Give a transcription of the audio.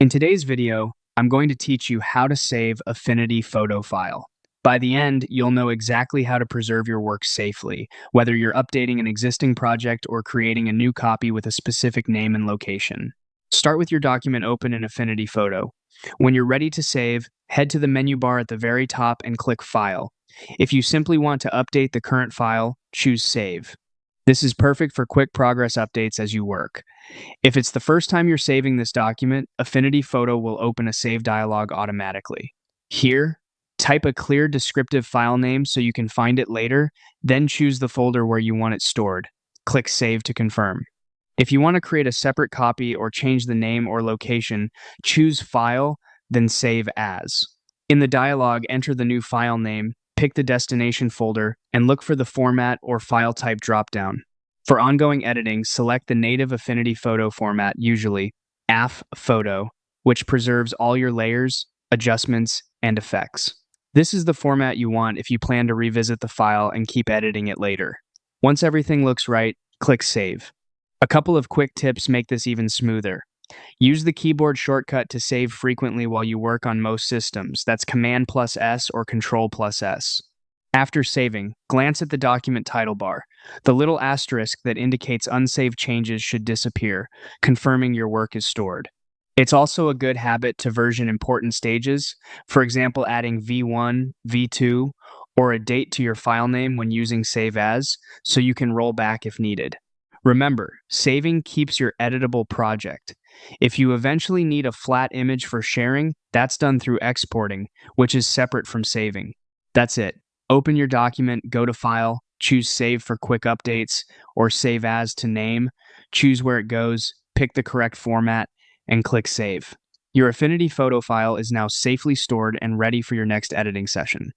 In today's video, I'm going to teach you how to save Affinity Photo file. By the end, you'll know exactly how to preserve your work safely, whether you're updating an existing project or creating a new copy with a specific name and location. Start with your document open in Affinity Photo. When you're ready to save, head to the menu bar at the very top and click File. If you simply want to update the current file, choose Save. This is perfect for quick progress updates as you work. If it's the first time you're saving this document, Affinity Photo will open a save dialog automatically. Here, type a clear descriptive file name so you can find it later, then choose the folder where you want it stored. Click Save to confirm. If you want to create a separate copy or change the name or location, choose File, then Save As. In the dialog, enter the new file name, pick the destination folder, and look for the Format or File Type dropdown. For ongoing editing, select the native Affinity Photo format, usually AFPhoto, which preserves all your layers, adjustments, and effects. This is the format you want if you plan to revisit the file and keep editing it later. Once everything looks right, click Save. A couple of quick tips make this even smoother. Use the keyboard shortcut to save frequently while you work on most systems. That's Command+S or Control+S. After saving, glance at the document title bar. The little asterisk that indicates unsaved changes should disappear, confirming your work is stored. It's also a good habit to version important stages, for example, adding V1, V2, or a date to your file name when using Save As, so you can roll back if needed. Remember, saving keeps your editable project. If you eventually need a flat image for sharing, that's done through exporting, which is separate from saving. That's it. Open your document, go to File, choose Save for quick updates, or Save As to name, choose where it goes, pick the correct format, and click Save. Your Affinity Photo file is now safely stored and ready for your next editing session.